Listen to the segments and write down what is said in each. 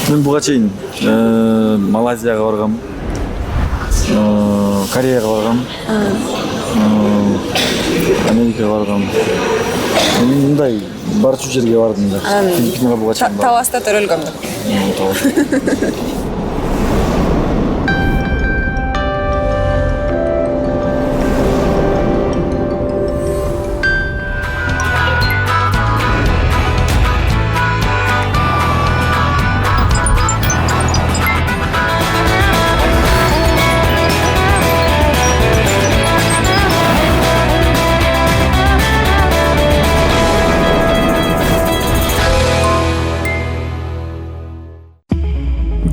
Мен буга чейин Малайзияга баргам, Кореяга баргам, Америкага баргам. Мындай барчу жерге бардым да. Филиппинга буга чейин бардым. Таласта төрөлгөм.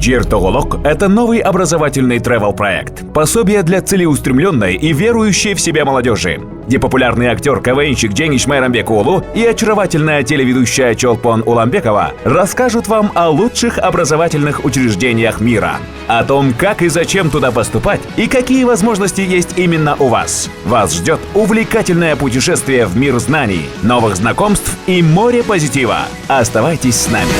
Жер-Тоголок – это новый образовательный travel-проект, пособие для целеустремленной и верующей в себя молодежи, где популярный актер-КВНщик Джениш Майрамбек Уулу и очаровательная телеведущая Чолпон Уламбекова расскажут вам о лучших образовательных учреждениях мира, о том, как и зачем туда поступать и какие возможности есть именно у вас. Вас ждет увлекательное путешествие в мир знаний, новых знакомств и море позитива. Оставайтесь с нами.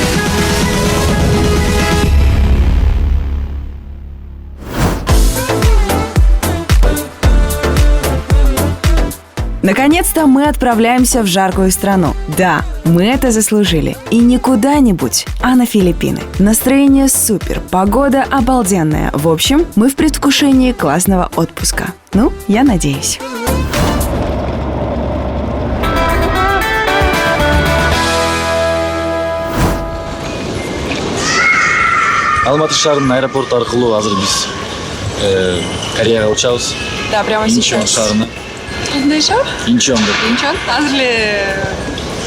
Наконец-то мы отправляемся в жаркую страну. Да, мы это заслужили. И не куда-нибудь, а на Филиппины. Настроение супер, погода обалденная. В общем, мы в предвкушении классного отпуска. Ну, я надеюсь. Алматы шаарынын аэропорту аркылуу азыр биз Кореяга учабыз. Да, прямо Инчон сейчас. шаарына. Кандай шар? Инчон деп. Инчон? Азыр эле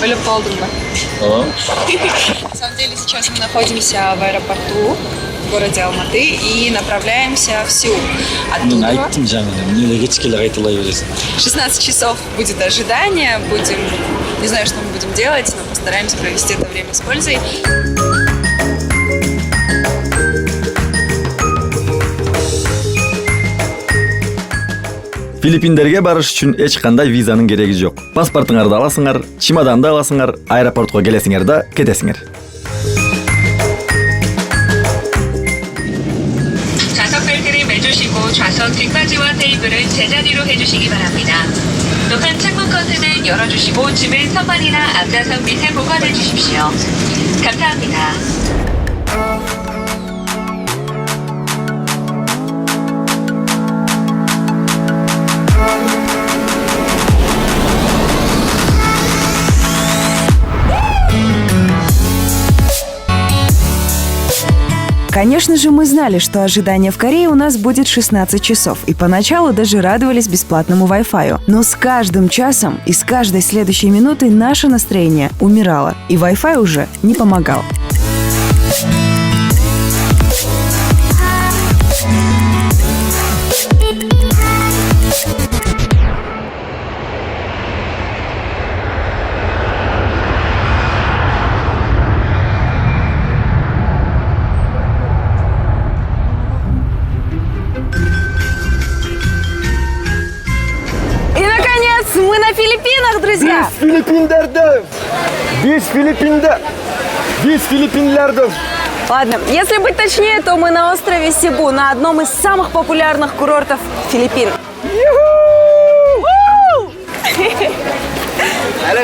ойлоп калдым да. Ооба. На самом деле сейчас мы находимся в аэропорту в городе Алматы и направляемся в Сеул. Мен Оттуда айттым жаңы, эмне кечке эле кайталай бересиң. 16 часов будет ожидание. Не знаю, что мы будем делать, но постараемся провести это время с пользой. Филиппиндерге барыш үчүн эч кандай визанын кереги жок. Паспортуңарды аласыңар, чемоданды аласыңар, аэропортко келесиңер да кетесиңер. 좌석 벨트를 매주시고 좌석 뒷받이와 테이블은 제자리로 해주시기 바랍니다. 또한 창문 커튼은 열어주시고 짐을 선반이나 앞좌석 밑에 보관해 주십시오. 감사합니다. Конечно же, мы знали, что ожидание в Корее у нас будет 16 часов, и поначалу даже радовались бесплатному Wi-Fi. Но с каждым часом и с каждой следующей минутой наше настроение умирало, и Wi-Fi уже не помогал. Мы на Филиппинах, друзья! Биз Филиппинлерде. Ладно, если быть точнее, то мы на острове Сибу, на одном из самых популярных курортов Филиппин.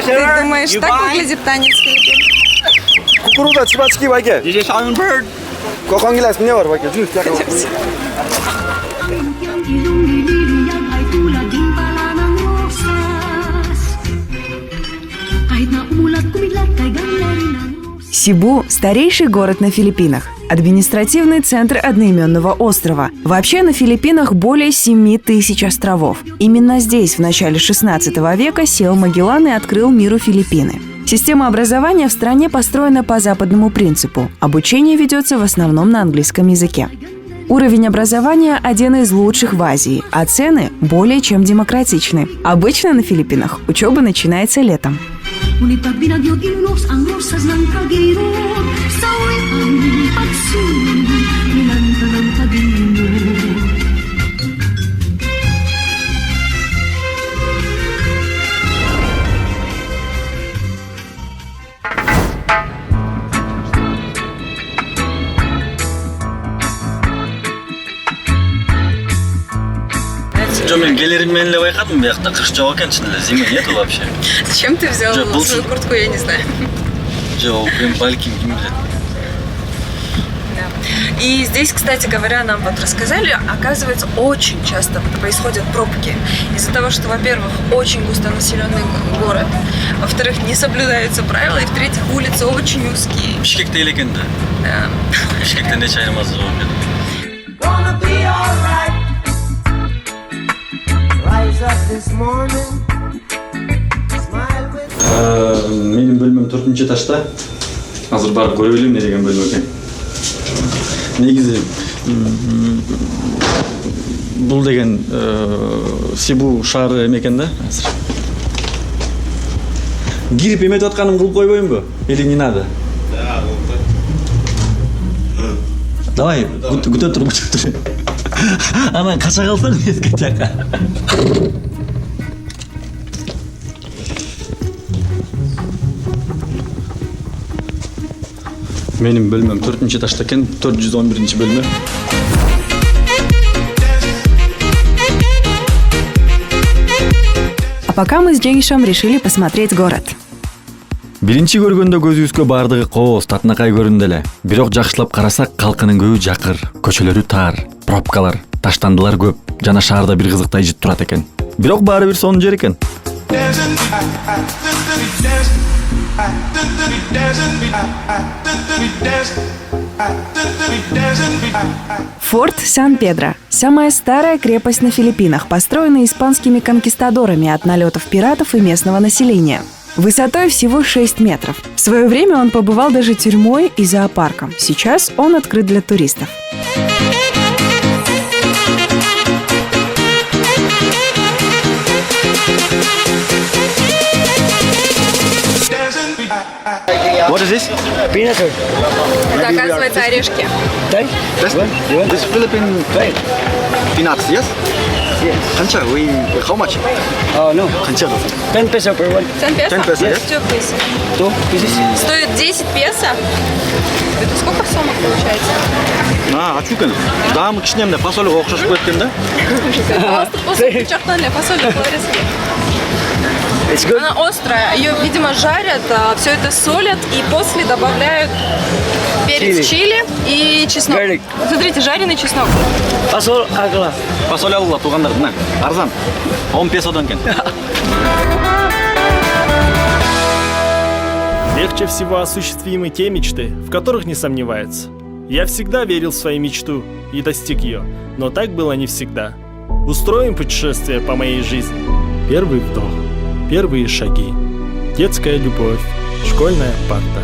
Ты думаешь, так выглядит танец Филиппин? Кукуруза чебачки баке. Коконгилас мне бар баке. Сибу – старейший город на Филиппинах, административный центр одноименного острова. Вообще на Филиппинах более 7 тысяч островов. Именно здесь в начале 16 века сел Магеллан и открыл миру Филиппины. Система образования в стране построена по западному принципу. Обучение ведется в основном на английском языке. Уровень образования один из лучших в Азии, а цены более чем демократичны. Обычно на Филиппинах учеба начинается летом. Жо, мен келеріммен эле байкадым, биякта кыш жок экен, чын эле зима нету вообще. Зачем ты взял Жо, свою куртку, я не знаю. Жок, эми балким ким билет. И здесь, кстати говоря, нам вот рассказали, оказывается, очень часто происходят пробки. Из-за того, что, во-первых, очень густонаселенный город, во-вторых, не соблюдаются правила, и в-третьих, улицы очень узкие. Бишкекте эле экен да. Да. Бишкекте нече айырмасы жок экен. Gonna be alright. Rise up this morning. Smile with Менин бөлмөм 4-этажда. Азыр барып көрүп элем, эмне деген бөлмө экен. Негизи бул деген Сибу шаары эме экен да азыр. Кирип эметип атканым кылып койбоймбу? Или не надо? Да, давай, күтө тур. Анан кача калсаң эске жака. Менин бөлмөм 4-этажда экен, 411 бөлмө. А пока мы с Дженишем решили посмотреть город. Биринчи көргөндө көзүбүзгө бардыгы кооз, татынакай көрүндү эле. Бирок жакшылап карасак, калкынын көбү жакыр, көчөлөрү тар, пробкалар, таштандылар көп, жана шаарда бир кызыктай жыт турат экен. Бирок баары бир сонун жер экен. Форт Сан-Педро – самая старая крепость на Филиппинах, построенная испанскими конкистадорами от налетов пиратов и местного населения. Высотой всего 6 метров. В свое время он побывал даже тюрьмой и зоопарком. Сейчас он открыт для туристов. What is this? Это, оказывается, орешки. This Philippine peanuts, yes? Канча, how much? Oh no, Канча. 10 peso per one. 10 песо? 10 песо, yes? Что песо? 2 pieces. Стоит 10 песо? Это сколько сомов получается? Ачуу экен. Даамы кичинемде фасолго окшошуп кеткен да. После чертан для фасоли по-ларски. It's good. Она острая. Ее, видимо, жарят, все это солят и после добавляют перец чили и чеснок. Garlic. Вот смотрите, жареный чеснок. Pasol agla. Фасоль алла туугандардын, арзан. 10 песодон экен. Легче всего осуществимы те мечты, в которых не сомневается. Я всегда верил в свою мечту и достиг ее, но так было не всегда. Устроим путешествие по моей жизни. Первый вдох, первые шаги, детская любовь, школьная парта,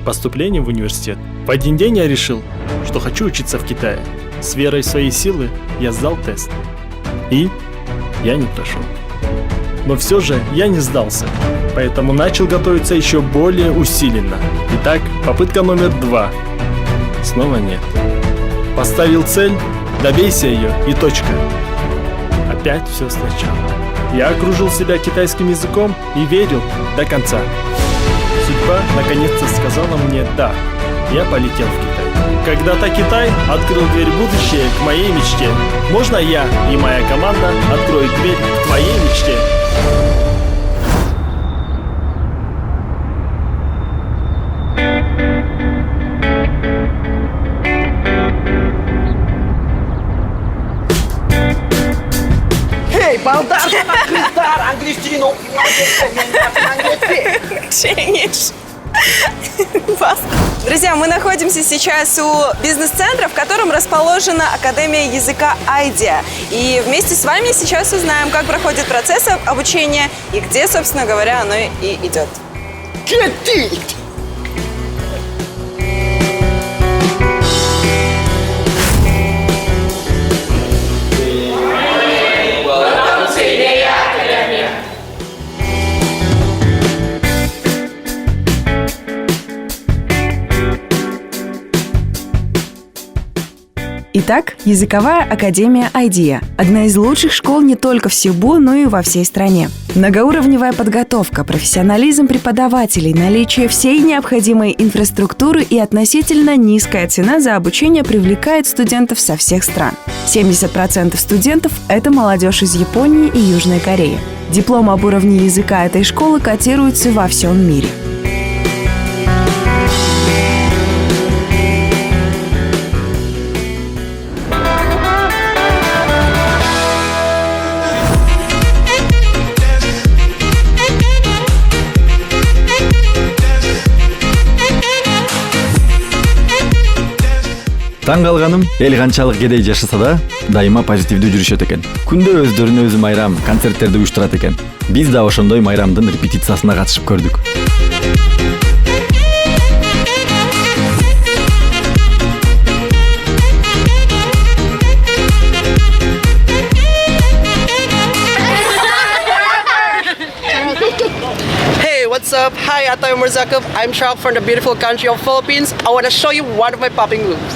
поступление в университет. В один день я решил, что хочу учиться в Китае. С верой в свои силы я сдал тест. И я не прошел. Но все же я не сдался, поэтому начал готовиться еще более усиленно. Итак, попытка номер 2. Снова нет. Поставил цель, добейся ее и точка. Опять все сначала. Я окружил себя китайским языком и верил до конца. Судьба наконец-то сказала мне «да». Я полетел в Китай. Когда-то Китай открыл дверь в будущее к моей мечте. Можно я и моя команда откроют дверь к твоей мечте? Друзья, мы находимся сейчас у бизнес-центра, в котором расположена Академия языка Айдия. И вместе с вами сейчас узнаем, как проходит процесс обучения и где, собственно говоря, оно и идет. Итак, языковая академия IDEA – одна из лучших школ не только в Сибу, но и во всей стране. Многоуровневая подготовка, профессионализм преподавателей, наличие всей необходимой инфраструктуры и относительно низкая цена за обучение привлекает студентов со всех стран. 70% студентов – это молодежь из Японии и Южной Кореи. Диплом об уровне языка этой школы котируется во всем мире. Таң калганым, эл канчалык кедей жашаса да, дайыма позитивдүү жүрүшөт экен. Күндө өздөрүнө өзү майрам, концерттерди уюштурат экен. Биз да ошондой майрамдын репетициясына катышып көрдүк. Hey, what's up? Hi, Atoy Murzakov. I'm Charles from the beautiful country of Philippines. I want to show you one of my popping moves.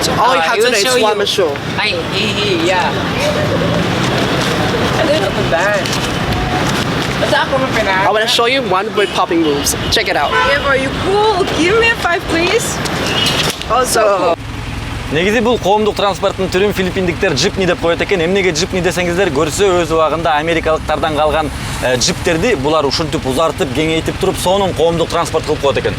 So all you have to do is one more show. Yeah. I did not bad. I want to show you one of my popping moves. Check it out. Yeah, bro, you cool. Give me a 5, please. Also. Негизи бул коомдук транспорттун түрүн филиппиндиктер джипни деп коет экен. Эмнеге джипни десеңиздер, көрсө өз убагында америкалыктардан калган джиптерди булар ушинтип узартып, кеңейтип туруп, сонун коомдук транспорт кылып коет экен.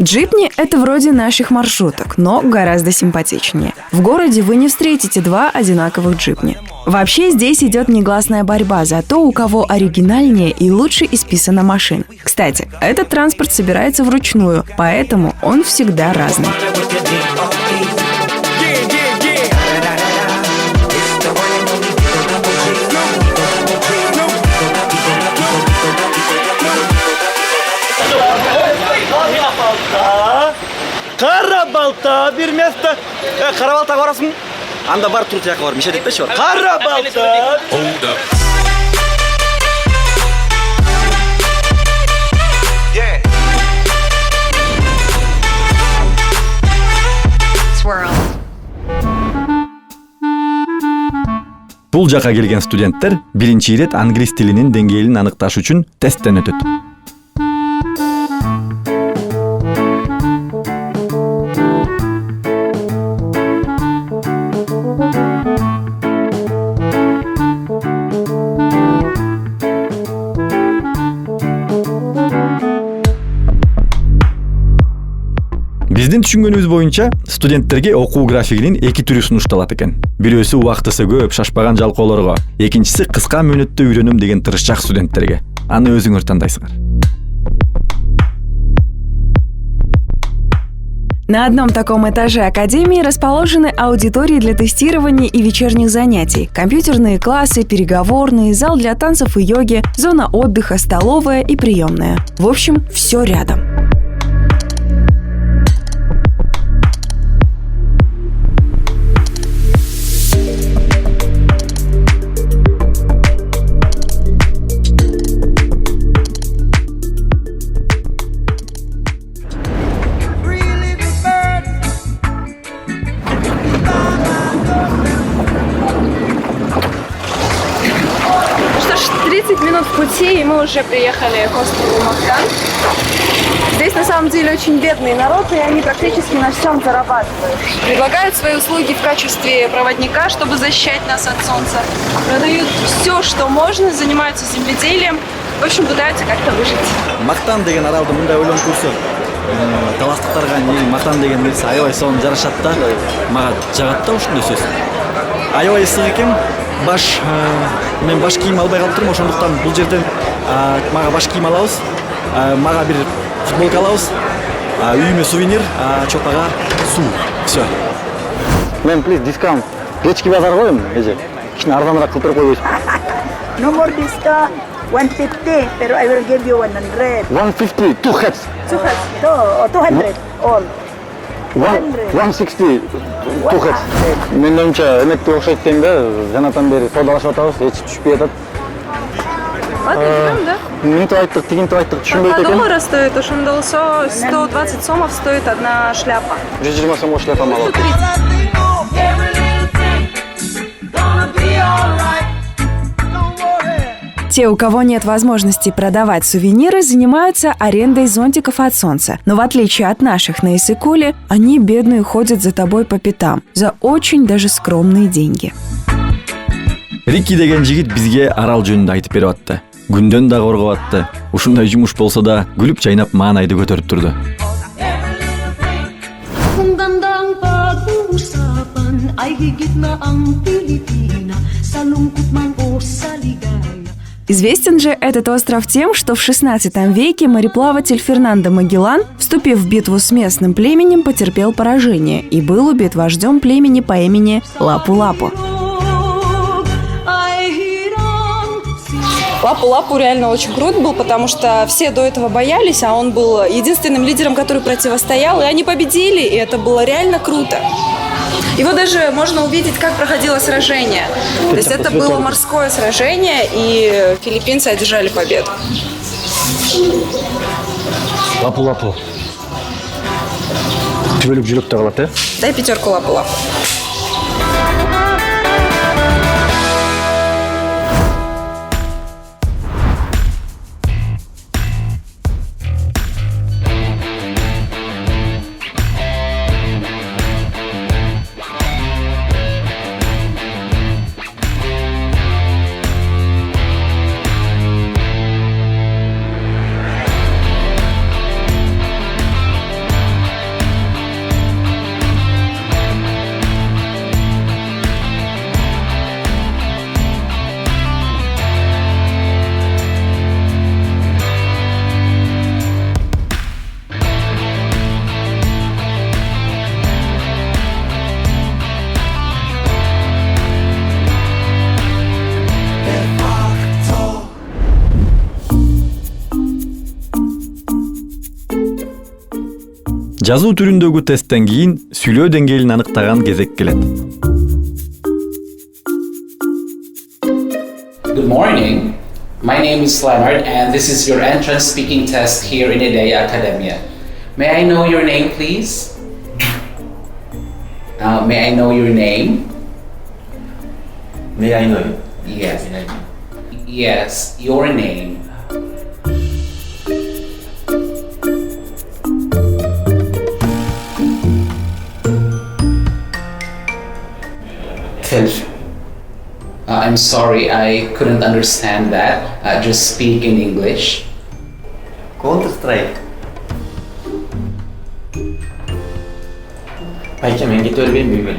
Джипни – это вроде наших маршруток, но гораздо симпатичнее. В городе вы не встретите два одинаковых джипни. Вообще здесь идет негласная борьба за то, у кого оригинальнее и лучше исписана машина. Кстати, этот транспорт собирается вручную, поэтому он всегда разный. Кара балта, бир место. Кара балта барасың? Анда бар тур тияка бар, мишет этпеши бар. Кара балта. Бул жака келген студенттер биринчи ирет англис тилинин деңгээлин аныкташ үчүн тесттен өтөт. Биздин түшүнгөнүбүз боюнча студенттерге окуу графигинин эки түрү сунушталат экен. Бирөөсү убактысы көп, шашпаган жалкоолорго, экинчиси кыска мөөнөттө үйрөнөм деген тырышчак студенттерге. Аны өзүңөр тандайсыңар. На одном таком этаже академии расположены аудитории для тестирования и вечерних занятий, компьютерные классы, переговорные, зал для танцев и йоги, зона отдыха, столовая и приемная. В общем, все рядом. Минут в пути, и мы уже приехали к острову Махтан. Здесь на самом деле очень бедный народ, и они практически на всем зарабатывают. Предлагают свои услуги в качестве проводника, чтобы защищать нас от солнца. Продают все, что можно, занимаются земледелием. В общем, пытаются как-то выжить. Мактан деген аралды мындай ойлонуп көрсө, таластыктарга Мактан деген нерсе аябай сонун жарашат да, мага жагат да ушундай сөз. Аябай ысык экен. Мен баш кийим албай калып турмун, ошондуктан бул жерден мага баш кийим алабыз, мага бир футболка алабыз, үйүмө сувенир, чопага суу. Все. Мен, please, discount. Кечки базар коем, эже. Кичине арзаныраак кылып берип койбойсуңбу? No more discount. 150, pero I will give you 100. 150, two heads. 200, all. 160 тухет. Мен ойымша эмекке окшойт дейм да. Жанатан бери соодалашып атабыз, эч түшпөй атат. Да? Мынтип айттык, тигинтип айттык, түшүнбөйт экен. $2 стоит, ошондо болсо 120 сомов стоит одна шляпа. 120 сомго шляпа алып. Every little thing gonna be alright. Don't worry. Те, у кого нет возможности продавать сувениры, занимаются арендой зонтиков от солнца. Но в отличие от наших на Иссык-Куле, они, бедные, ходят за тобой по пятам за очень даже скромные деньги. Рики деген жигит бизге арал жөнүндө айтып берип атты. Күндөн да коргоп атты. Ушундай жумуш болсо да гүлүп жайнап маанайды көтөрүп турду. Gandang pag-uusapan ay higit na ang Pilipina sa lungkot man o sa ligaya. Известен же этот остров тем, что в XVI веке мореплаватель Фернандо Магеллан, вступив в битву с местным племенем, потерпел поражение и был убит вождем племени по имени Лапу-Лапу. Лапу-Лапу реально очень крут был, потому что все до этого боялись, а он был единственным лидером, который противостоял, и они победили, и это было реально круто. Его даже можно увидеть, как проходило сражение. То есть это было морское сражение, и филиппинцы одержали победу. Лапу-лапу. Түбөлүк жүрөктө калат, э? Дай 5 Лапу-Лапу. Жазуу түрүндөгү тесттен кийин сүйлөө деңгээлин аныктаган кезек келет. Good morning. My name is Leonard, and this is your entrance speaking test here in Ideya Academia. May I know your name, please? May I know your name? May I know? Yes. Yes, your name. I'm sorry, I couldn't understand that. Just speak in English. Counter-Strike. Ayça men git öyle bilmiyorum.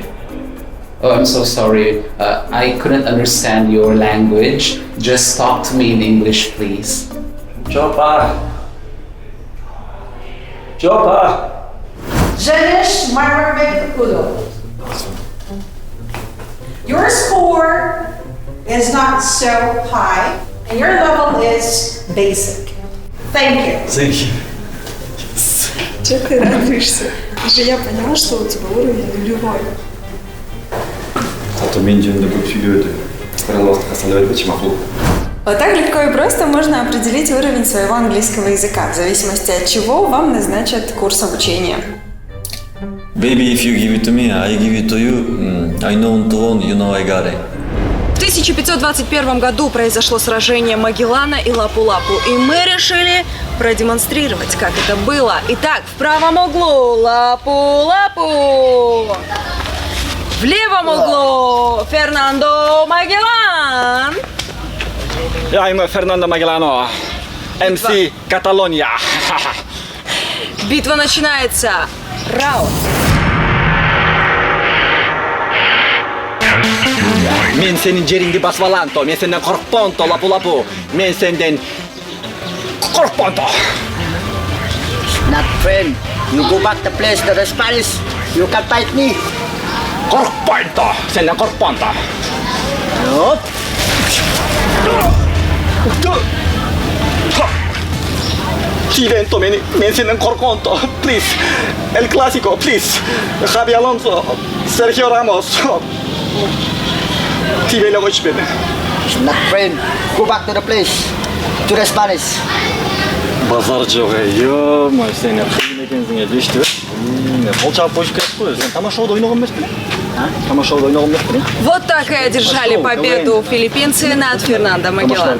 Oh, I'm so sorry. I couldn't understand your language. Just talk to me in English, please. Chopa. Chopa. Janish Marmarbekudo. Your score is not so high, and your level is basic. Thank you. Thank you. Чего ты радуешься? Уже я поняла, что у тебя уровень нулевой. Зато мен жөнүндө көп сүйлөдү. Пожалуйста, салып бербечи макул. Вот так легко и просто можно определить уровень своего английского языка, в зависимости от чего вам назначат курс обучения. Baby, if you give it to me, I give it to you. I know Antoine, you know I got it. В 1521 году произошло сражение Магеллана и Лапу-Лапу, и мы решили продемонстрировать, как это было. Итак, в правом углу Лапу-Лапу, в левом углу Фернандо Магеллан. I'm Fernando Magellano, MC Catalonia. Битва начинается. Раунд. Men senin jeringdi basıp alanto, men senden korkponto, Lapu-Lapu. Men senden korkponto. Not friend. You go back to place that is Spanish. You can fight me. Korkponto, senden korkponto. Тивенто, мен сенден корконто. Please. El Clásico, please. Xabi Alonso, Sergio Ramos. Тивеле очпеди. Not friend. Go back to the place. To the Spanish. Базар жоқ, ё-май, сен қиын екенсің дешті. Қол чабып қойып кетіп қой. Сен тамашоуда ойнаған емес пе? Тамашоуда ойнаған емес пе? Вот так и одержали победу филиппинцы над Фернандо Магелланом.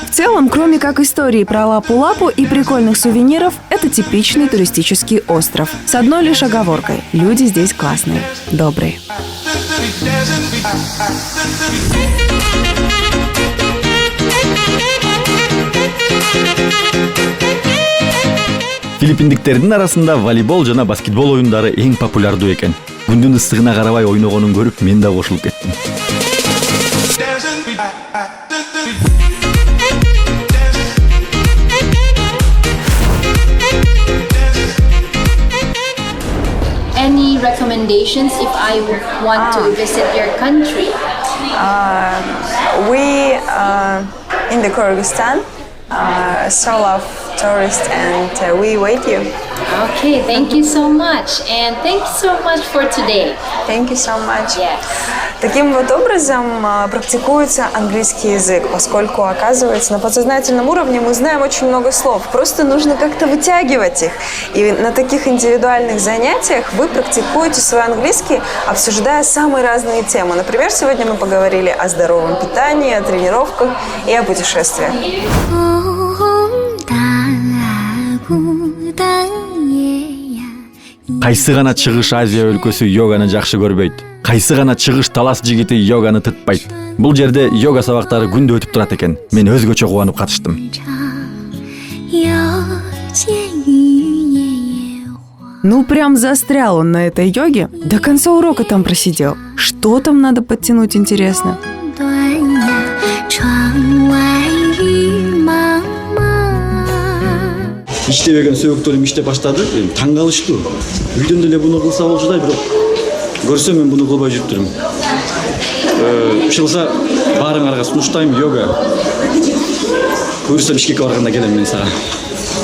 В целом, кроме как истории про Лапу-Лапу и прикольных сувениров, это типичный туристический остров. С одной лишь оговоркой – люди здесь классные, добрые. Филиппиндиктердин арасында волейбол жана баскетбол оюндары эң популярдуу экен. Күндүн ысыгына карабай ойногонун көрүп, мен да кошулуп кеттим. Any recommendations if I want to visit your country? We in the Kyrgyzstan, so love tourists, and we wait you. Okay, thank you so much, and thank you so much for today. Thank you so much. Yes. Таким вот образом практикуется английский язык, поскольку, оказывается, на подсознательном уровне мы знаем очень много слов. Просто нужно как-то вытягивать их. И на таких индивидуальных занятиях вы практикуете свой английский, обсуждая самые разные темы. Например, сегодня мы поговорили о здоровом питании, о тренировках и о путешествиях. Кайсы гана чыгыш Азия өлкөсү йоганы жакшы көрбөйт. Кайсы гана чыгыш талас жигити йоганы тытпайт. Бул жерде йога сабактары күндө өтүп турат экен. Мен өзгөчө кубанып катыштым. Ну, прям застрял он на этой йоге. До конца урока там просидел. Что там надо подтянуть, интересно? иштебеген сөөктөрүм иштеп баштады. Таң калыштуу. Үйдөн деле буну кылса болчудай, бирок көрсөм мен буну кылбай жүрүп турмун. Ушулса баарыңарга сунуштайм йога. Буюрса Бишкекке барганда келем мен сага.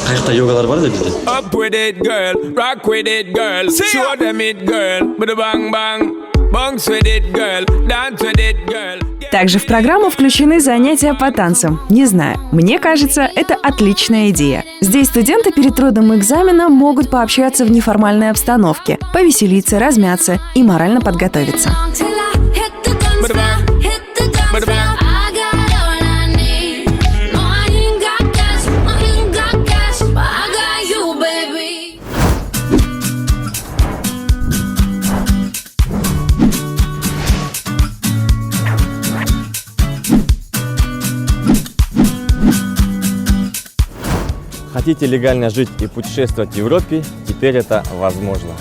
Каякта йогалар бар да бизде. Up with it, girl. Rock with it, girl. Show them it, girl. With a bang bang. Bounce with it, girl. Dance with it, girl. Также в программу включены занятия по танцам. Не знаю, мне кажется, это отличная идея. Здесь студенты перед трудным экзаменом могут пообщаться в неформальной обстановке, повеселиться, размяться и морально подготовиться. Хотите легально жить и путешествовать в Европе, теперь это возможно.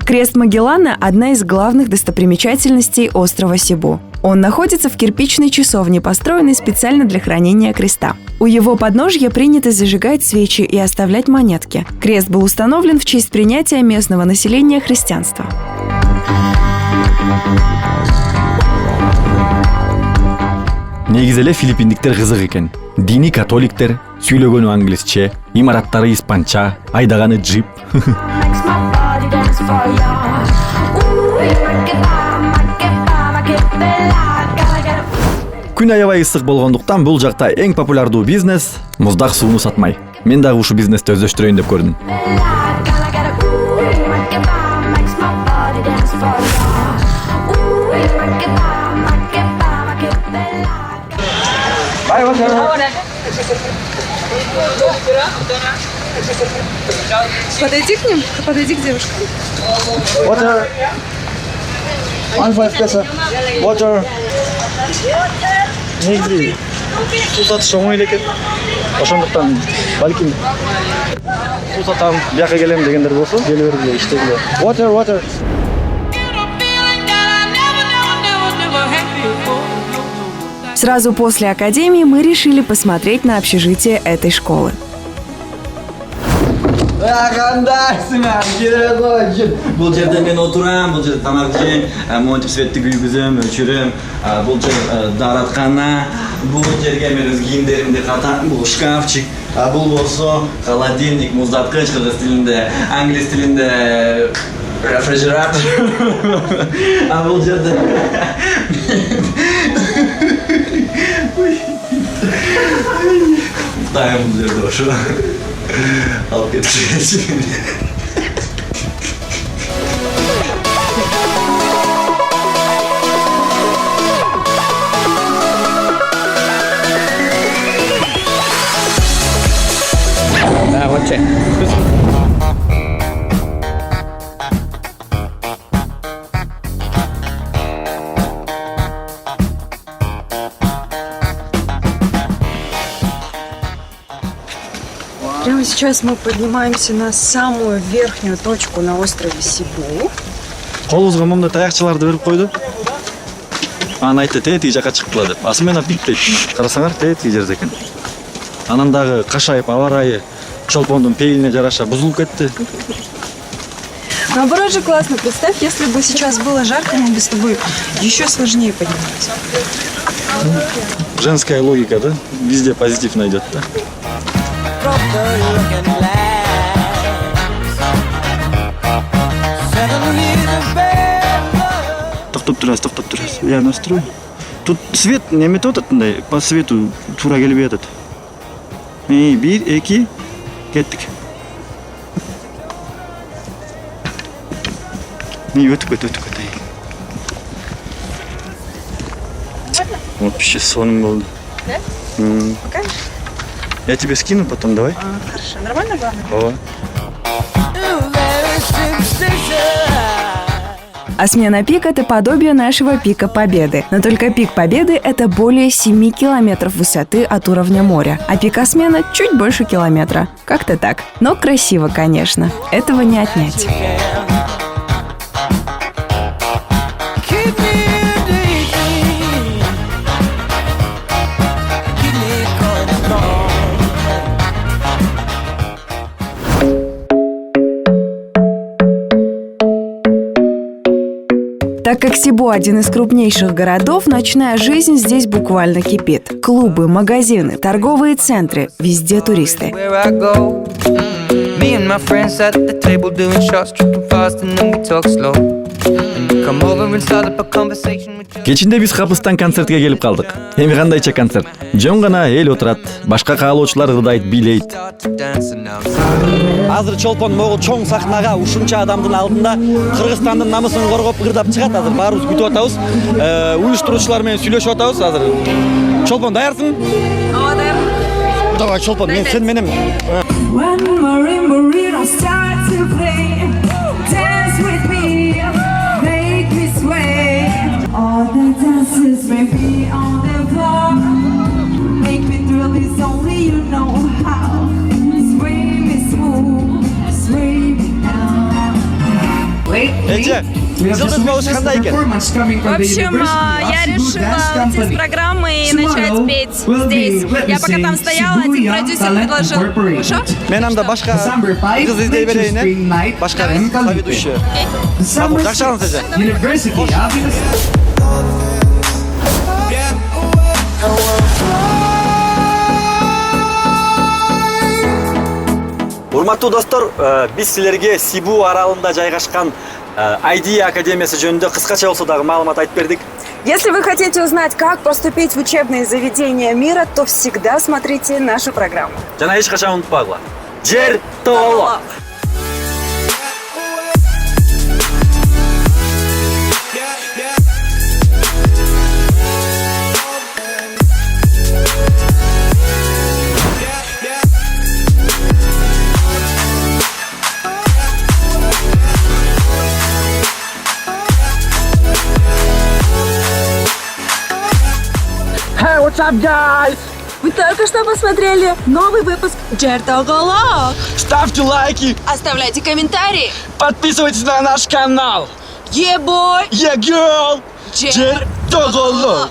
Крест Магеллана – одна из главных достопримечательностей острова Сибу. Он находится в кирпичной часовне, построенной специально для хранения креста. У его подножья принято зажигать свечи и оставлять монетки. Крест был установлен в честь принятия местного населения христианства. Негизи эле филиппиндиктер кызык экен. Дини католиктер, сүйлөгөнү англисче, имараттары испанча, айдаганы джип. Күн аябай ысык болгондуктан бул жакта эң популярдуу бизнес муздак сууну сатмай. Мен дагы ушу бизнести өздөштүрөйүн деп көрдүм. Подойди к ним, подойди к девушкам. Water. 1.5 peso. Water. Nigri. суу сатыш оңой экен. Ошондуктан балким суу сатам, бияка келем дегендер болсо, келе бергиле, иштегиле. Water. Сразу после академии мы решили посмотреть на общежитие этой школы. Кандайсыңар, келе койчу. Бул жерде мен отурам, бул жерде тамак жейм, монтип светти күйгүзөм, өчүрөм. Бул жер даараткана, бул жерге мен өз кийимдеримди катам, бул шкафчик. Бул болсо холодильник, муздаткыч, кыргыз тилинде, англис тилинде рефрижератор. Бул жерде Уктайм бул жерде ошо. Алып кетиши. Да, вот че. Прямо сейчас мы поднимаемся на самую верхнюю точку на острове Сибу. Колубузга момундай таякчыларды берип койду. Анан айтты, тетиги жака чыккыла деп. Асымен бик дейт. Карасаңар, тетиги жерде экен. Анан дагы кашайып аба ырайы чолпондун пейилине жараша бузулуп кетти. Наоборот же классно. Представь, если бы сейчас было жарко, мы бы с тобой еще сложнее поднимались. Женская логика, да? Везде позитив найдет, да? Токтоп турасыз. Я настрой. Тут свет неме атындай, по свету тура келбей атат. 1, 2, кеттик. Өтүп кет. Вообще соным болды. Да? Покажешь? Я тебе скину потом, давай. Хорошо. Нормально было? Ова. А смена пик – это подобие нашего пика Победы. Но только пик Победы – это более 7 километров высоты от уровня моря, а пика смена – чуть больше километра. Как-то так. Но красиво, конечно. Этого не отнять. Так как Сибу – один из крупнейших городов, ночная жизнь здесь буквально кипит. Клубы, магазины, торговые центры – везде туристы. Кечинде биз Капыстан концертке келип калдык. Эми кандайча концерт? Жөн гана эл отурат, башка каалоочулар ырдайт, бийлейт. Азыр чолпон могу чоң сахнага ушунча адамдын алдында Кыргызстандын намысын коргоп ырдап чыгат. Азыр баарыбыз күтүп атабыз. Уюштуруучулар менен сүйлөшүп атабыз азыр. Чолпон даярсың? Ооба, даярмын. Давай чолпон, мен сен менен. All the dances may be on the floor. Make me thrill is only you know how. Sway me smooth, sway me down. Эже, кызыңыз болуш кандай экен? В общем, я решила уйти с программы и начать петь здесь. Я пока там стояла, один продюсер предложил. Хорошо? Мен анда башка кыз издей берейин, э? Башка соведущая. Жакшы алыңыз эже. Урматтуу достор, биз силерге Сибу аралында жайгашкан IDEA академиясы жөнүндө кыскача болсо дагы маалымат айтып бердик. Если вы хотите узнать, как поступить в учебные заведения мира, то всегда смотрите нашу программу. Жана эч качан унутпагыла. Жер толок. what's up, guys? Вы только что посмотрели новый выпуск Джертоголок. Ставьте лайки, Оставляйте комментарии. подписывайтесь на наш канал. Yeah, boy. Yeah, girl. Джертоголок. Джертоголок.